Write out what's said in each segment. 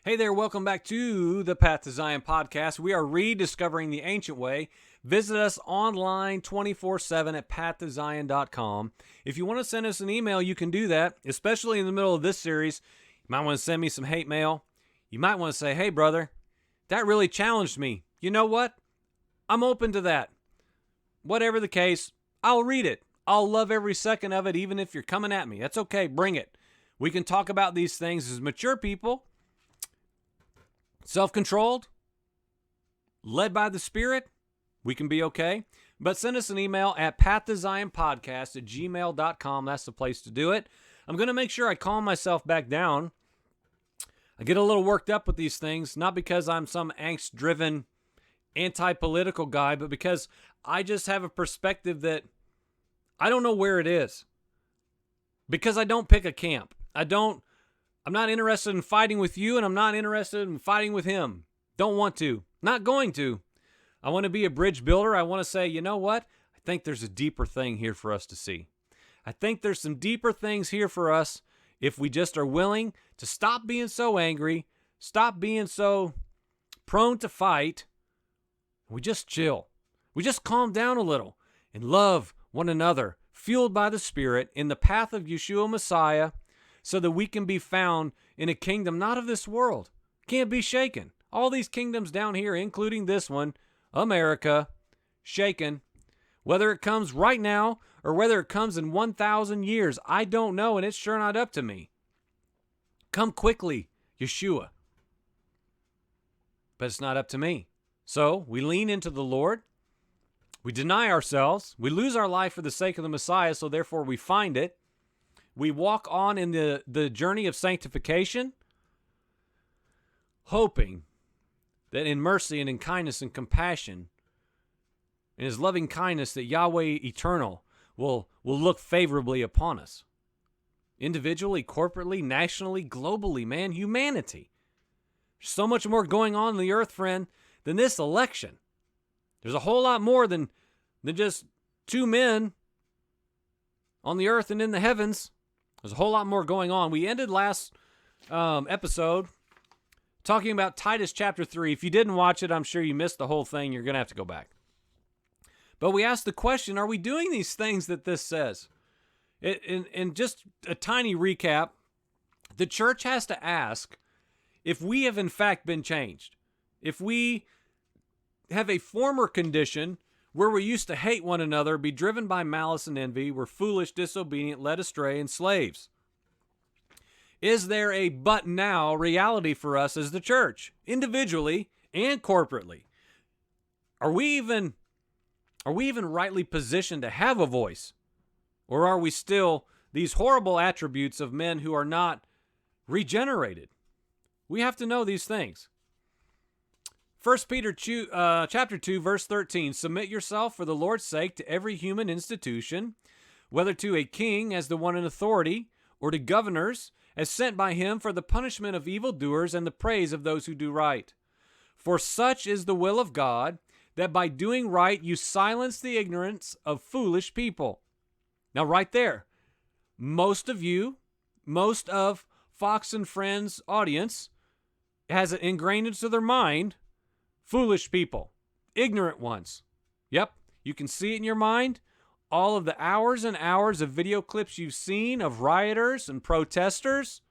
Hey there, welcome back to the Path to Zion podcast. We are rediscovering the ancient way. Visit us online 24/7 at pathtozion.com. If you want to send us an email, you can do that, especially in the middle of this series. You might want to send me some hate mail. You might want to say, hey, brother, that really challenged me. You know what? I'm open to that. Whatever the case, I'll read it. I'll love every second of it, even if you're coming at me. That's okay. Bring it. We can talk about these things as mature people. Self-controlled, led by the Spirit, we can be okay. But send us an email at pathtozionpodcast@gmail.com. That's the place to do it. I'm going to make sure I calm myself back down. I get a little worked up with these things, not because I'm some angst-driven, anti-political guy, but because I just have a perspective that I don't know where it is. Because I don't pick a camp. I'm not interested in fighting with you, and I'm not interested in fighting with him. Don't want to. Not going to. I want to be a bridge builder. I want to say, you know what? I think there's a deeper thing here for us to see. I think there's some deeper things here for us if we just are willing to stop being so angry, stop being so prone to fight. We just chill. We just calm down a little and love one another, fueled by the Spirit in the path of Yeshua Messiah, so that we can be found in a kingdom not of this world. Can't be shaken. All these kingdoms down here, including this one, America, shaken. Whether it comes right now or whether it comes in 1,000 years, I don't know, and it's sure not up to me. Come quickly, Yeshua. But it's not up to me. So we lean into the Lord. We deny ourselves. We lose our life for the sake of the Messiah, so therefore we find it. We walk on in the journey of sanctification, hoping that in mercy and in kindness and compassion, in his loving kindness, that Yahweh Eternal will look favorably upon us. Individually, corporately, nationally, globally, man, humanity. There's so much more going on the earth, friend, than this election. There's a whole lot more than just two men on the earth and in the heavens. There's a whole lot more going on. We ended last episode talking about Titus chapter 3. If you didn't watch it, I'm sure you missed the whole thing. You're going to have to go back. But we asked the question, are we doing these things that this says? In just a tiny recap, the church has to ask if we have in fact been changed. If we have a former condition where we used to hate one another, be driven by malice and envy, were foolish, disobedient, led astray, and slaves. Is there a but now reality for us as the church, individually and corporately? Are we even rightly positioned to have a voice? Or are we still these horrible attributes of men who are not regenerated? We have to know these things. 1 Peter chapter 2, verse 13, submit yourself for the Lord's sake to every human institution, whether to a king as the one in authority, or to governors as sent by him for the punishment of evildoers and the praise of those who do right. For such is the will of God, that by doing right you silence the ignorance of foolish people. Now right there, most of Fox and Friends audience has it ingrained into their mind. Foolish people, ignorant ones. Yep, you can see it in your mind. All of the hours and hours of video clips you've seen of rioters and protesters.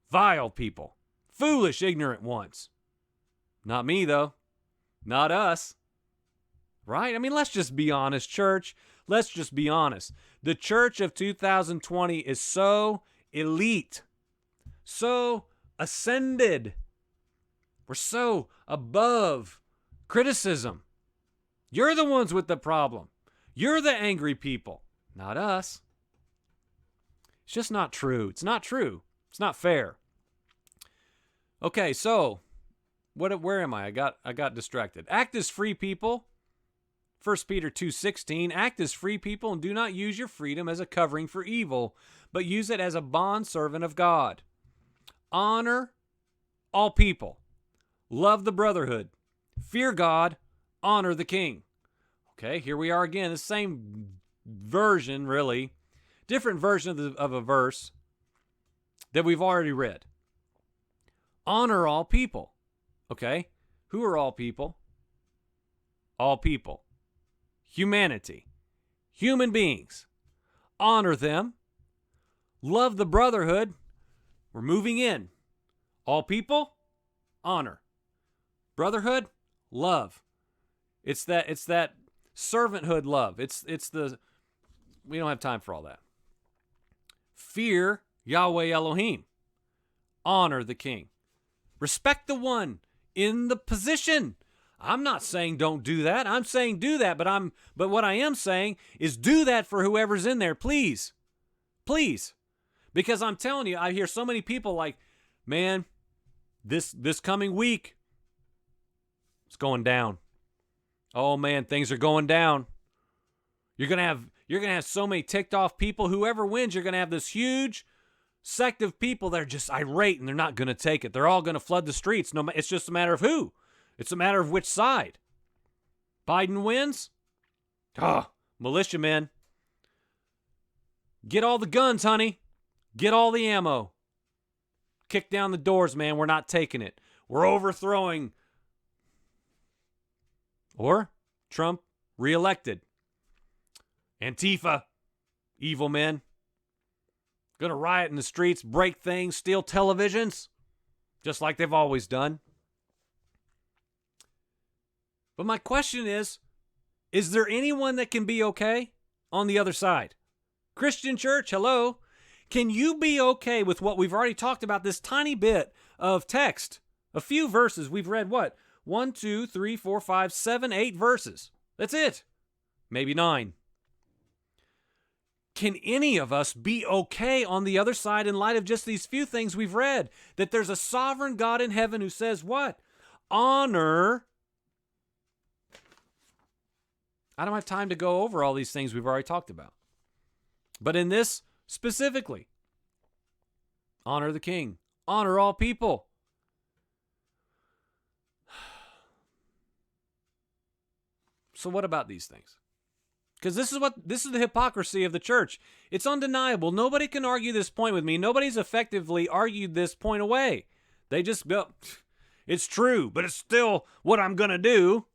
Vile people. Foolish, ignorant ones. Not me, though. Not us. Right? I mean, let's just be honest, church. Let's just be honest. The church of 2020 is so elite, so ascended. We're so above criticism. You're the ones with the problem. You're the angry people, not us. It's just not true. It's not true. It's not fair. Okay, so where am I? I got distracted. Act as free people. 1 Peter 2:16, act as free people and do not use your freedom as a covering for evil, but use it as a bondservant of God. Honor all people. Love the brotherhood. Fear God. Honor the king. Okay, here we are again. The same version, really. Different version of a verse that we've already read. Honor all people. Okay? Who are all people? All people. Humanity. Human beings. Honor them. Love the brotherhood. We're moving in. All people, honor. Brotherhood, love. It's that servanthood love. It's the we don't have time for all that. Fear Yahweh Elohim. Honor the king. Respect the one in the position. I'm not saying don't do that. I'm saying do that, but what I am saying is do that for whoever's in there, please. Please. Because I'm telling you, I hear so many people like, man, this coming week, it's going down. Oh man, things are going down. You're gonna have so many ticked off people. Whoever wins, you're gonna have this huge sect of people that are just irate and they're not gonna take it. They're all gonna flood the streets. No, it's just a matter of who. It's a matter of which side. Biden wins. Militiamen. Get all the guns, honey. Get all the ammo. Kick down the doors, man. We're not taking it. We're overthrowing. Or Trump reelected. Antifa. Evil men. Gonna riot in the streets, break things, steal televisions. Just like they've always done. But my question is there anyone that can be okay on the other side? Christian church, hello? Can you be okay with what we've already talked about, this tiny bit of text? A few verses. We've read what? 1, 2, 3, 4, 5, 7, 8 verses. That's it. Maybe 9. Can any of us be okay on the other side in light of just these few things we've read? That there's a sovereign God in heaven who says what? Honor. I don't have time to go over all these things we've already talked about. But in this specifically, honor the king. Honor all people. So what about these things? Because this is the hypocrisy of the church. It's undeniable. Nobody can argue this point with me. Nobody's effectively argued this point away. They just go, it's true, but it's still what I'm going to do.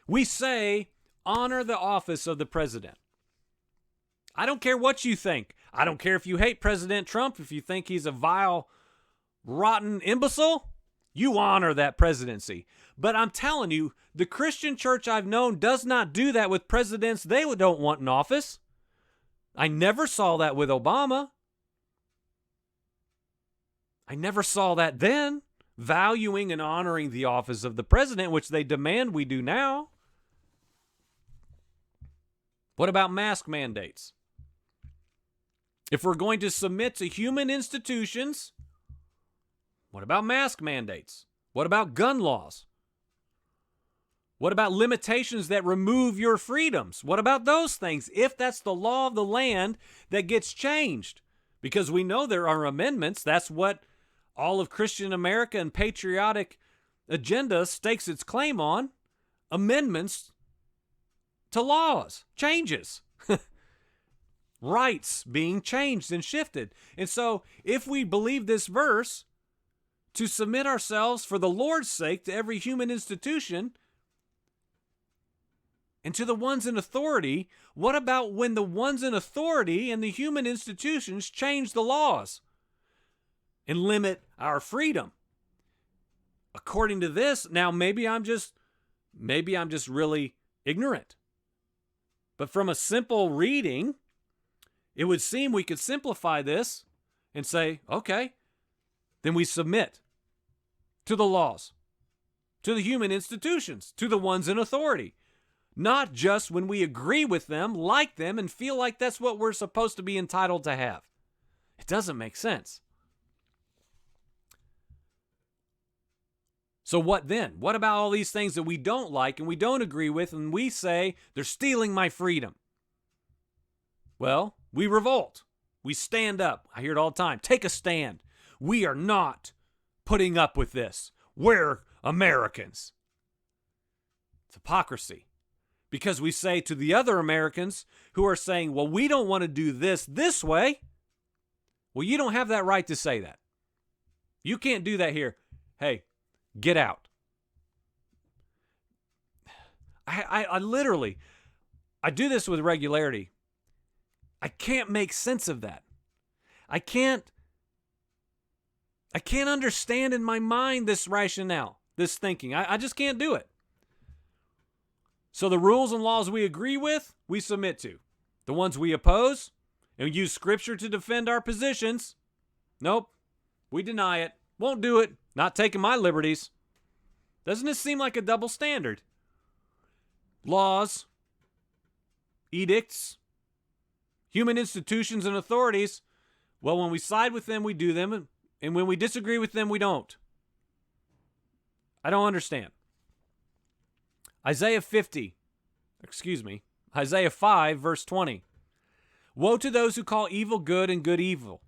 We say, honor the office of the president. I don't care what you think. I don't care if you hate President Trump, if you think he's a vile, rotten imbecile. You honor that presidency. But I'm telling you, the Christian church I've known does not do that with presidents they don't want in office. I never saw that with Obama. I never saw that then, valuing and honoring the office of the president, which they demand we do now. What about mask mandates? If we're going to submit to human institutions, what about mask mandates? What about gun laws? What about limitations that remove your freedoms? What about those things? If that's the law of the land that gets changed, because we know there are amendments, that's what all of Christian America and patriotic agenda stakes its claim on, amendments to laws, changes, rights being changed and shifted. And so if we believe this verse, to submit ourselves for the Lord's sake to every human institution and to the ones in authority, what about when the ones in authority and the human institutions change the laws and limit our freedom? According to this, now maybe I'm just really ignorant. But from a simple reading, it would seem we could simplify this and say, okay, then we submit to the laws, to the human institutions, to the ones in authority. Not just when we agree with them, like them, and feel like that's what we're supposed to be entitled to have. It doesn't make sense. So what then? What about all these things that we don't like and we don't agree with, and we say, they're stealing my freedom? Well, we revolt. We stand up. I hear it all the time. Take a stand. We are not putting up with this. We're Americans. It's hypocrisy. Because we say to the other Americans who are saying, well, we don't want to do this way. Well, you don't have that right to say that. You can't do that here. Hey, get out. I literally, I do this with regularity. I can't make sense of that. I can't understand in my mind this rationale, this thinking. I just can't do it. So the rules and laws we agree with, we submit to. The ones we oppose and use Scripture to defend our positions, nope, we deny it. Won't do it. Not taking my liberties. Doesn't it seem like a double standard? Laws, edicts, human institutions and authorities, well, when we side with them, we do them, and when we disagree with them, we don't. I don't understand. Isaiah 5, verse 20. Woe to those who call evil good and good evil.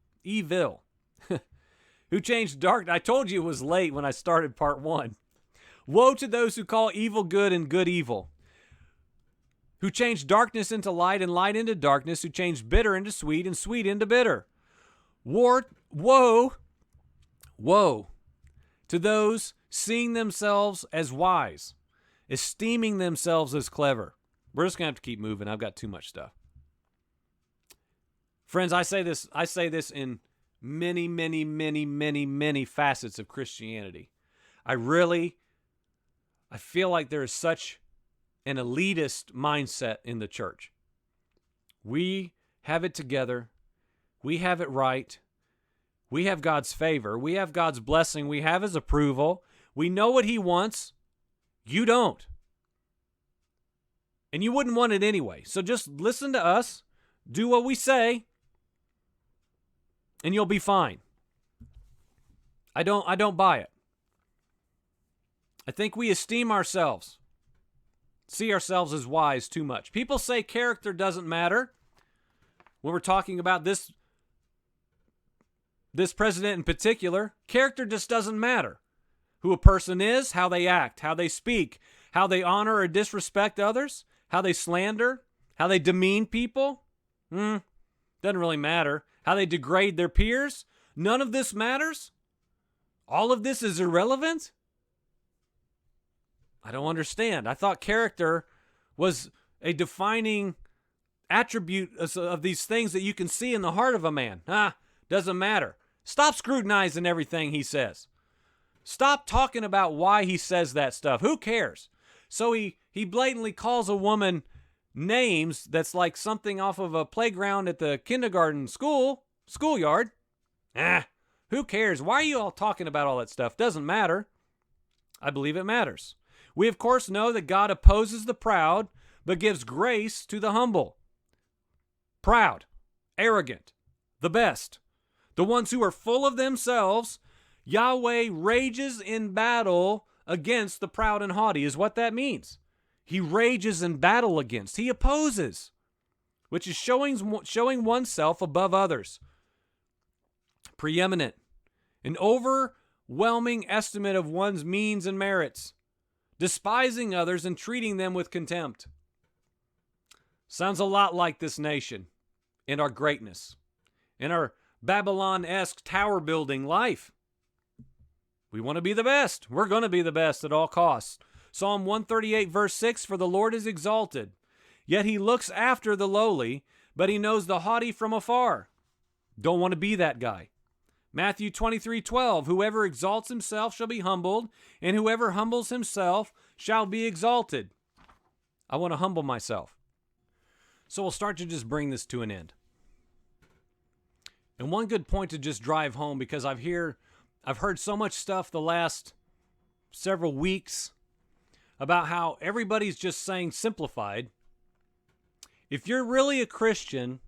Who changed dark. I told you it was late when I started part 1. Woe to those who call evil good and good evil. Who change darkness into light and light into darkness. Who change bitter into sweet and sweet into bitter. Woe to those seeing themselves as wise, esteeming themselves as clever. We're just going to have to keep moving. I've got too much stuff. Friends, I say this in many, many, many, many, many facets of Christianity. I feel like there is such an elitist mindset in the church. We have it together. We have it right. We have God's favor. We have God's blessing. We have His approval. We know what He wants. You don't. And you wouldn't want it anyway. So just listen to us, do what we say, and you'll be fine. I don't buy it. I think we esteem ourselves, see ourselves as wise too much. People say character doesn't matter when we're talking about this president in particular. Character just doesn't matter. Who a person is, how they act, how they speak, how they honor or disrespect others, how they slander, how they demean people. Doesn't really matter. How they degrade their peers. None of this matters. All of this is irrelevant. I don't understand. I thought character was a defining attribute of these things that you can see in the heart of a man. Doesn't matter. Stop scrutinizing everything he says. Stop talking about why he says that stuff. Who cares? So he blatantly calls a woman names that's like something off of a playground at the kindergarten schoolyard. Who cares? Why are you all talking about all that stuff? Doesn't matter. I believe it matters. We, of course, know that God opposes the proud, but gives grace to the humble. Proud, arrogant, the best, the ones who are full of themselves, Yahweh rages in battle against the proud and haughty, is what that means. He rages in battle against. He opposes, which is showing oneself above others. Preeminent, an overwhelming estimate of one's means and merits, despising others and treating them with contempt. Sounds a lot like this nation in our greatness, in our Babylon-esque tower building life. We want to be the best. We're going to be the best at all costs. Psalm 138 verse 6, for the Lord is exalted, yet He looks after the lowly, but He knows the haughty from afar. Don't want to be that guy. Matthew 23:12, whoever exalts himself shall be humbled, and whoever humbles himself shall be exalted. I want to humble myself. So we'll start to just bring this to an end. And one good point to just drive home, because I've heard so much stuff the last several weeks about how everybody's just saying simplified. If you're really a Christian,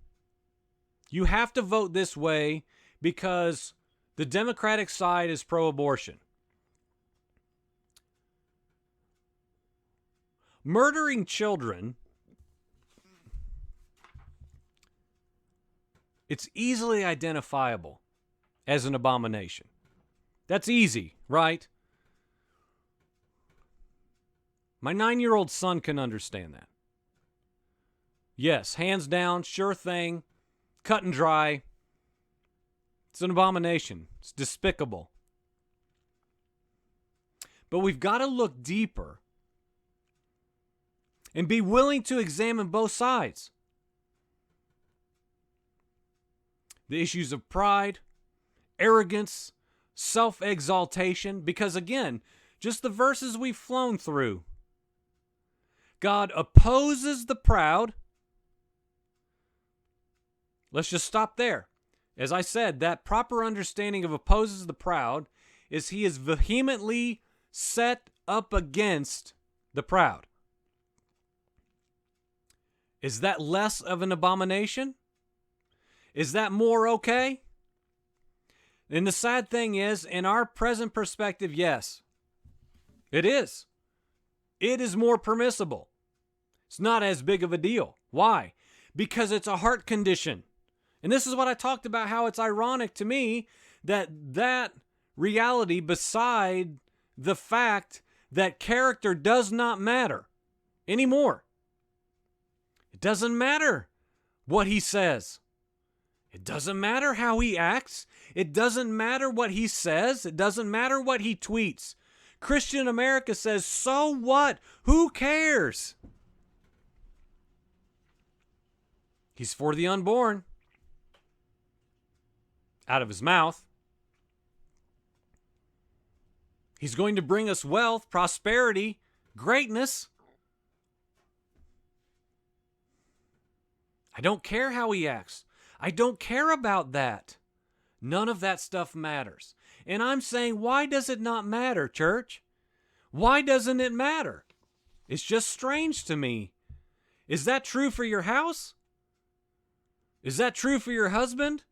you have to vote this way because the Democratic side is pro-abortion. Murdering children, it's easily identifiable as an abomination. That's easy, right? My 9-year-old son can understand that. Yes, hands down, sure thing, cut and dry. It's an abomination. It's despicable. But we've got to look deeper and be willing to examine both sides. The issues of pride, arrogance, self-exaltation, because again, just the verses we've flown through. God opposes the proud. Let's just stop there. As I said, that proper understanding of opposes the proud is he is vehemently set up against the proud. Is that less of an abomination? Is that more okay? And the sad thing is, in our present perspective, yes, it is. It is more permissible. It's not as big of a deal. Why? Because it's a heart condition. And this is what I talked about, how it's ironic to me that reality, beside the fact that character does not matter anymore. It doesn't matter what he says. It doesn't matter how he acts. It doesn't matter what he says. It doesn't matter what he tweets. Christian America says, so what? Who cares? He's for the unborn. Out of his mouth. He's going to bring us wealth, prosperity, greatness. I don't care how he acts. I don't care about that. None of that stuff matters. And I'm saying, why does it not matter, church? Why doesn't it matter? It's just strange to me. Is that true for your house? Is that true for your husband?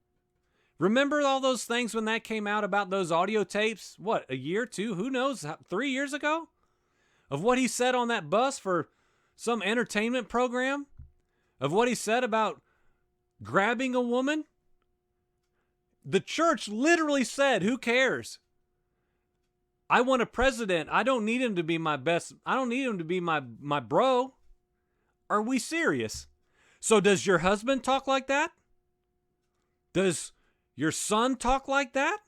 Remember all those things when that came out about those audio tapes? What, a year, two, who knows, 3 years ago? Of what he said on that bus for some entertainment program? Of what he said about grabbing a woman? The church literally said, who cares? I want a president. I don't need him to be my best. I don't need him to be my bro. Are we serious? So does your husband talk like that? Does your son talk like that?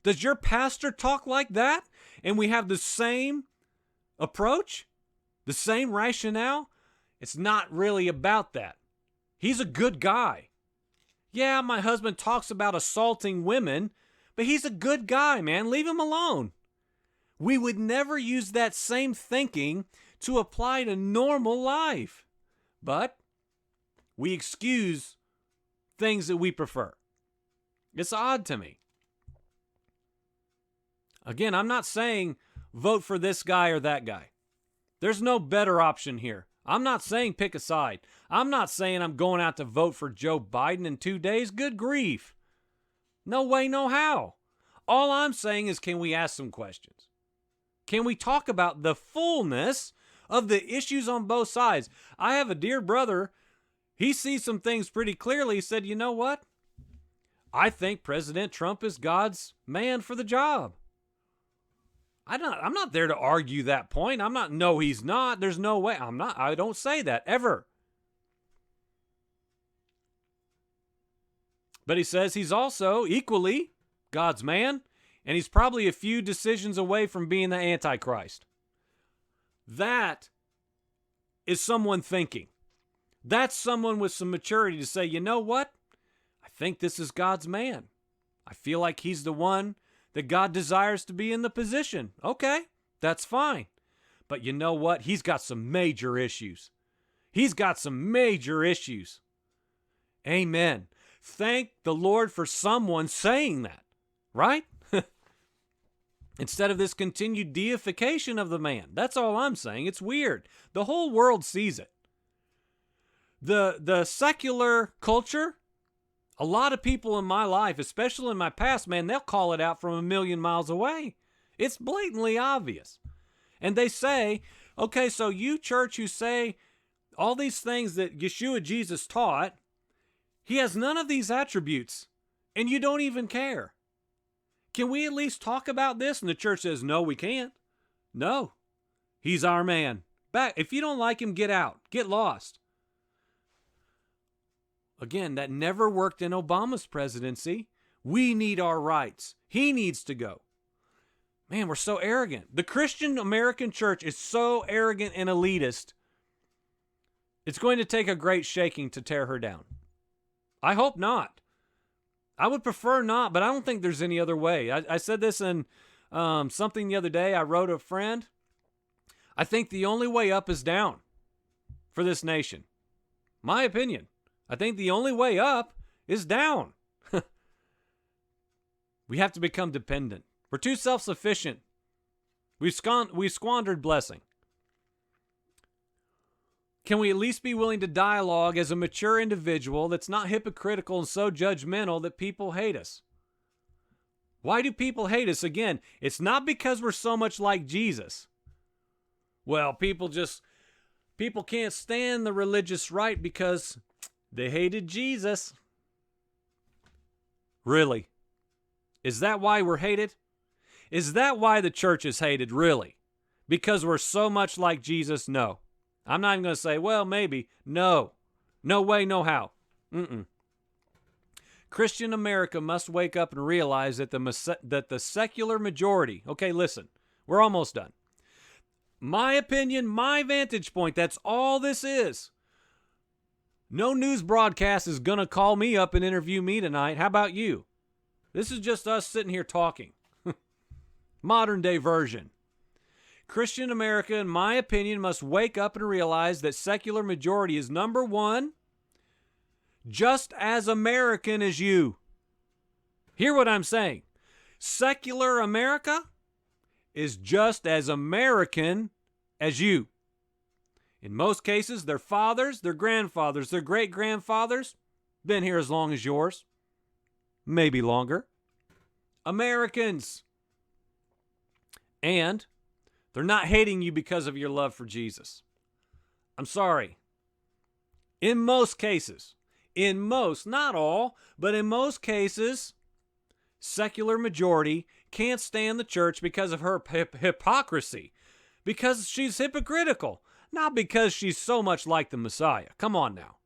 Does your pastor talk like that? And we have the same approach? The same rationale? It's not really about that. He's a good guy. Yeah, my husband talks about assaulting women, but he's a good guy, man. Leave him alone. We would never use that same thinking to apply to normal life. But we excuse things that we prefer. It's odd to me. Again, I'm not saying vote for this guy or that guy. There's no better option here. I'm not saying pick a side. I'm not saying I'm going out to vote for Joe Biden in 2 days. Good grief. No way, no how. All I'm saying is, can we ask some questions? Can we talk about the fullness of the issues on both sides? I have a dear brother. He sees some things pretty clearly. He said, you know what? I think President Trump is God's man for the job. I'm not there to argue that point. No, he's not. There's no way. I don't say that ever. But he says he's also equally God's man, and he's probably a few decisions away from being the Antichrist. That is someone thinking. That's someone with some maturity to say, you know what? I think this is God's man. I feel like he's the one that God desires to be in the position. Okay, that's fine. But you know what? He's got some major issues. He's got some major issues. Amen. Thank the Lord for someone saying that, right? Instead of this continued deification of the man. That's all I'm saying. It's weird. The whole world sees it. The secular culture, a lot of people in my life, especially in my past, man, they'll call it out from a million miles away. It's blatantly obvious. And they say, okay, so you church who say all these things that Yeshua Jesus taught, he has none of these attributes, and you don't even care. Can we at least talk about this? And the church says, no, we can't. No, he's our man. Back. If you don't like him, get out. Get lost. Again, that never worked in Obama's presidency. We need our rights. He needs to go. Man, we're so arrogant. The Christian American church is so arrogant and elitist. It's going to take a great shaking to tear her down. I hope not. I would prefer not, but I don't think there's any other way. I said this in something the other day. I wrote a friend. I think the only way up is down for this nation. My opinion. I think the only way up is down. We have to become dependent. We're too self-sufficient. We squandered blessing. Can we at least be willing to dialogue as a mature individual that's not hypocritical and so judgmental that people hate us? Why do people hate us? Again, it's not because we're so much like Jesus. Well, people can't stand the religious right because they hated Jesus. Really? Is that why we're hated? Is that why the church is hated, really? Because we're so much like Jesus? No. I'm not even going to say, well, maybe. No. No way, no how. Christian America must wake up and realize that the secular majority, okay, listen, we're almost done. My opinion, my vantage point, that's all this is. No news broadcast is going to call me up and interview me tonight. How about you? This is just us sitting here talking. Modern day version. Christian America, in my opinion, must wake up and realize that secular majority is number one, just as American as you. Hear what I'm saying. Secular America is just as American as you. In most cases, their fathers, their grandfathers, their great-grandfathers, been here as long as yours. Maybe longer. Americans. And they're not hating you because of your love for Jesus. I'm sorry. In most cases, not all, but in most cases, secular majority can't stand the church because of her hypocrisy. Because she's hypocritical. Not because she's so much like the Messiah. Come on now.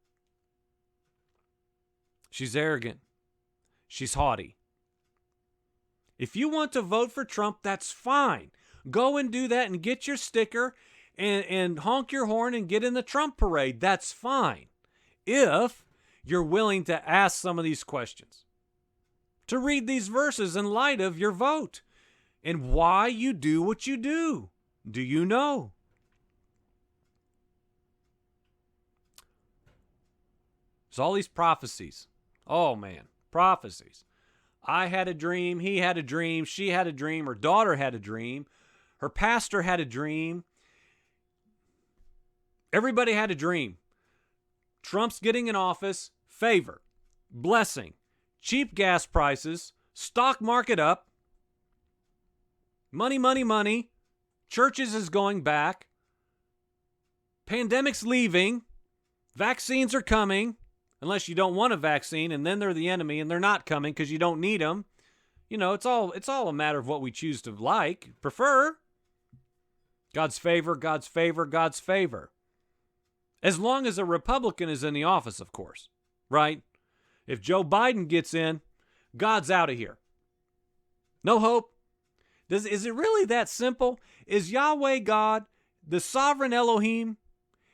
She's arrogant. She's haughty. If you want to vote for Trump, that's fine. Go and do that and get your sticker and honk your horn and get in the Trump parade. That's fine. If you're willing to ask some of these questions. To read these verses in light of your vote. And why you do what you do. Do you know? There's all these prophecies. Oh man, prophecies. I had a dream, he had a dream, she had a dream, her daughter had a dream, her pastor had a dream. Everybody had a dream. Trump's getting in office, favor, blessing, cheap gas prices, stock market up, money, money, money, churches is going back, pandemic's leaving, vaccines are coming, unless you don't want a vaccine, and then they're the enemy, and they're not coming because you don't need them. You know, it's all a matter of what we choose to like, prefer. God's favor, God's favor, God's favor. As long as a Republican is in the office, of course, right? If Joe Biden gets in, God's out of here. No hope. Is it really that simple? Is Yahweh God, the sovereign Elohim,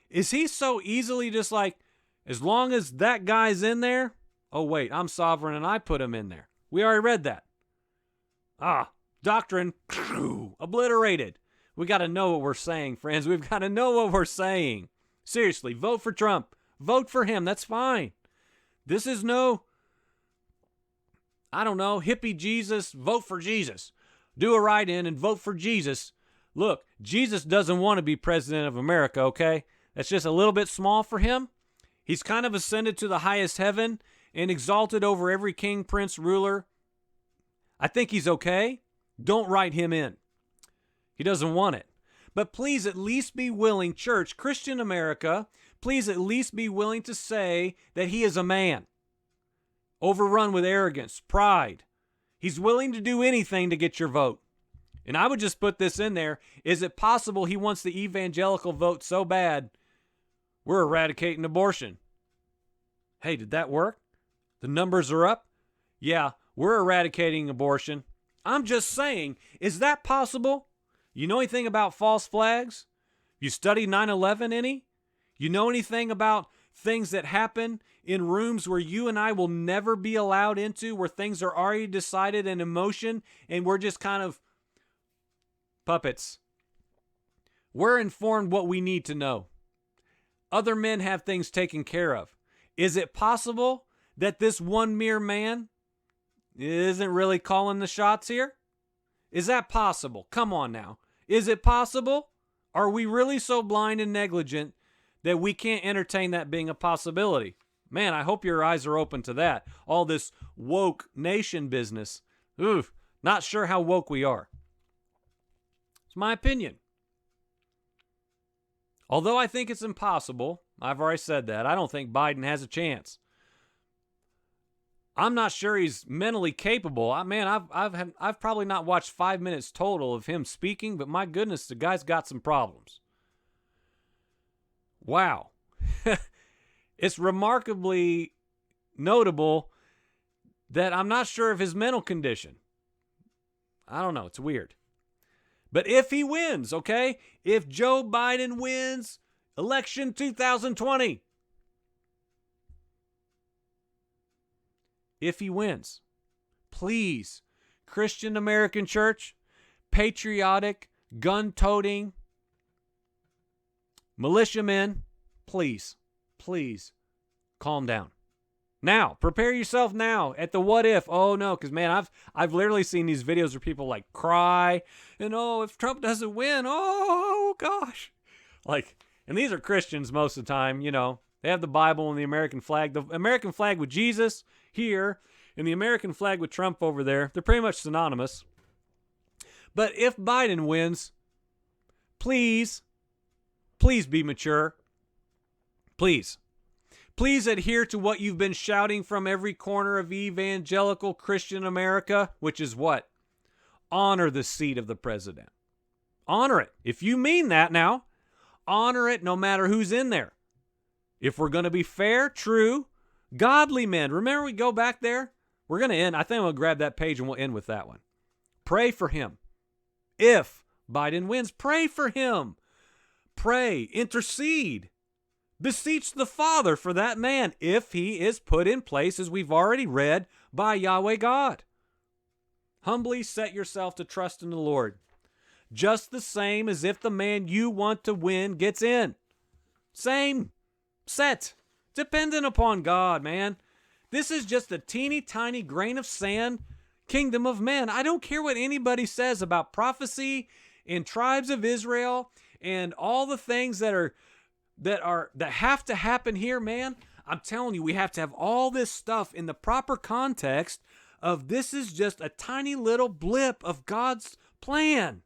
is he so easily just like, as long as that guy's in there, oh wait, I'm sovereign and I put him in there. We already read that. Doctrine, obliterated. We got to know what we're saying, friends. We've got to know what we're saying. Seriously, vote for Trump. Vote for him. That's fine. This is no, I don't know, hippie Jesus, vote for Jesus. Do a write-in and vote for Jesus. Look, Jesus doesn't want to be president of America, okay? That's just a little bit small for him. He's kind of ascended to the highest heaven and exalted over every king, prince, ruler. I think he's okay. Don't write him in. He doesn't want it. But please at least be willing, church, Christian America, please at least be willing to say that he is a man. Overrun with arrogance, pride. He's willing to do anything to get your vote. And I would just put this in there. Is it possible he wants the evangelical vote so bad, we're eradicating abortion? Hey, did that work? The numbers are up? Yeah, we're eradicating abortion. I'm just saying, is that possible? You know anything about false flags? You studied 9/11 any? You know anything about things that happen in rooms where you and I will never be allowed into, where things are already decided and in motion, and we're just kind of puppets? We're informed what we need to know. Other men have things taken care of. Is it possible that this one mere man isn't really calling the shots here? Is that possible? Come on now. Is it possible? Are we really so blind and negligent that we can't entertain that being a possibility? Man, I hope your eyes are open to that. All this woke nation business. Oof, not sure how woke we are. It's my opinion. Although I think it's impossible, I've already said that, I don't think Biden has a chance. I'm not sure he's mentally capable. I've probably not watched 5 minutes total of him speaking, but my goodness, the guy's got some problems. Wow. It's remarkably notable that I'm not sure of his mental condition. I don't know. It's weird. But if he wins, okay? If Joe Biden wins election 2020, if he wins, please, Christian American Church, patriotic, gun-toting, militiamen, please, calm down. Now, prepare yourself now at the what if. Oh no, because man, I've literally seen these videos where people like cry and if Trump doesn't win, oh gosh. And these are Christians most of the time, They have the Bible and the American flag. The American flag with Jesus here and the American flag with Trump over there, they're pretty much synonymous. But if Biden wins, please be mature. Please adhere to what you've been shouting from every corner of evangelical Christian America, which is what? Honor the seat of the president. Honor it. If you mean that now, honor it no matter who's in there. If we're going to be fair, true, godly men. Remember, we go back there? We're going to end. I think we'll grab that page and we'll end with that one. Pray for him. If Biden wins, pray for him. Pray, intercede. Beseech the Father for that man if he is put in place, as we've already read, by Yahweh God. Humbly set yourself to trust in the Lord. Just the same as if the man you want to win gets in. Same. Set. Dependent upon God, man. This is just a teeny tiny grain of sand kingdom of men. I don't care what anybody says about prophecy and tribes of Israel and all the things that have to happen here, man. I'm telling you, we have to have all this stuff in the proper context of this is just a tiny little blip of God's plan.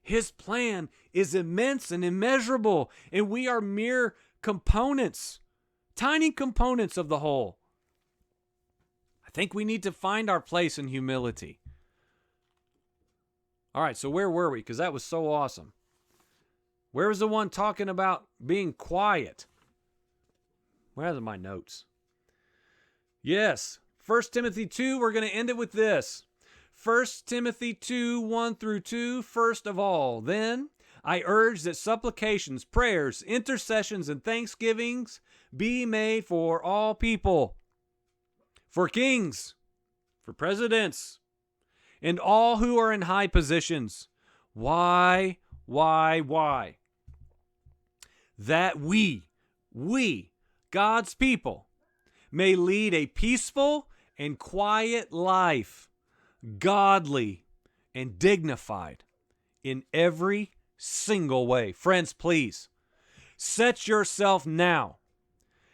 His plan is immense and immeasurable, and we are mere components, tiny components of the whole. I think we need to find our place in humility. All right, so where were we? Because that was so awesome. Where was the one talking about being quiet? Where are my notes? Yes, 1 Timothy 2, we're going to end it with this. 1 Timothy 2, 1 through 2, first of all, then I urge that supplications, prayers, intercessions, and thanksgivings be made for all people, for kings, for presidents, and all who are in high positions. Why? That we, God's people, may lead a peaceful and quiet life, godly and dignified in every single way. Friends, please, set yourself now.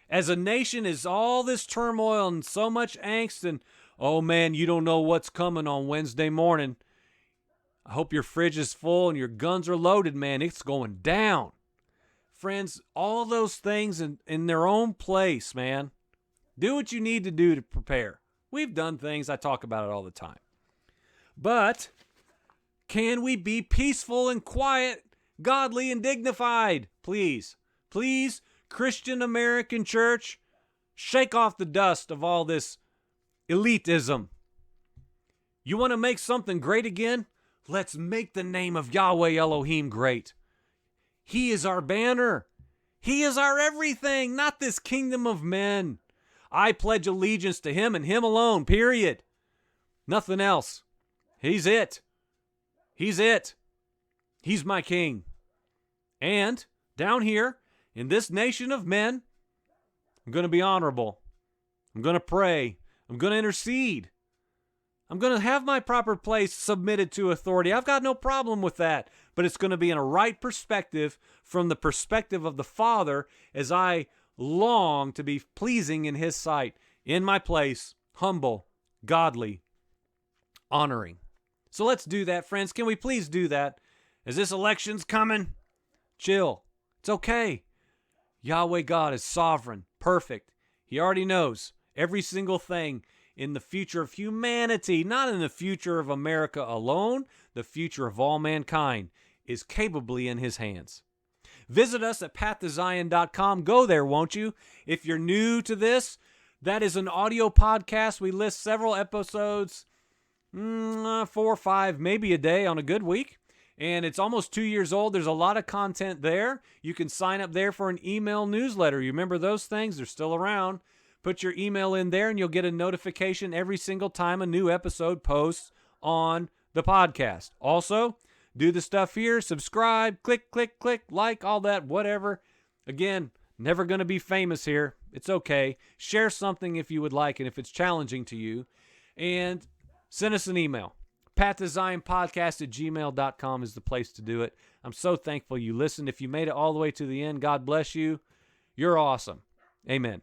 As a nation is all this turmoil and so much angst and, oh man, you don't know what's coming on Wednesday morning. I hope your fridge is full and your guns are loaded, man. It's going down. Friends, all those things in their own place, man. Do what you need to do to prepare. We've done things. I talk about it all the time. But can we be peaceful and quiet, godly and dignified? Please, Christian American Church, shake off the dust of all this elitism You want to make something great again? Let's make the name of Yahweh Elohim great. He is our banner. He is our everything, not this kingdom of men. I pledge allegiance to him and him alone, period. Nothing else. He's it. He's it. He's my king. And down here, in this nation of men, I'm going to be honorable. I'm going to pray. I'm going to intercede. I'm going to have my proper place submitted to authority. I've got no problem with that. But it's going to be in a right perspective, from the perspective of the Father, as I long to be pleasing in his sight, in my place, humble, godly, honoring. So let's do that, friends. Can we please do that? As this election's coming, chill. It's okay. Yahweh God is sovereign, perfect. He already knows every single thing in the future of humanity, not in the future of America alone. The future of all mankind is capably in his hands. Visit us at pathtozion.com. Go there, won't you? If you're new to this, that is an audio podcast. We list several episodes, 4 or 5, maybe a day on a good week. And it's almost 2 years old. There's a lot of content there. You can sign up there for an email newsletter. You remember those things? They're still around. Put your email in there and you'll get a notification every single time a new episode posts on the podcast. Also, do the stuff here. Subscribe, click, click, click, like, all that, whatever. Again, never going to be famous here. It's okay. Share something if you would like and if it's challenging to you. And send us an email. PathToZionPodcast@gmail.com is the place to do it. I'm so thankful you listened. If you made it all the way to the end, God bless you. You're awesome. Amen.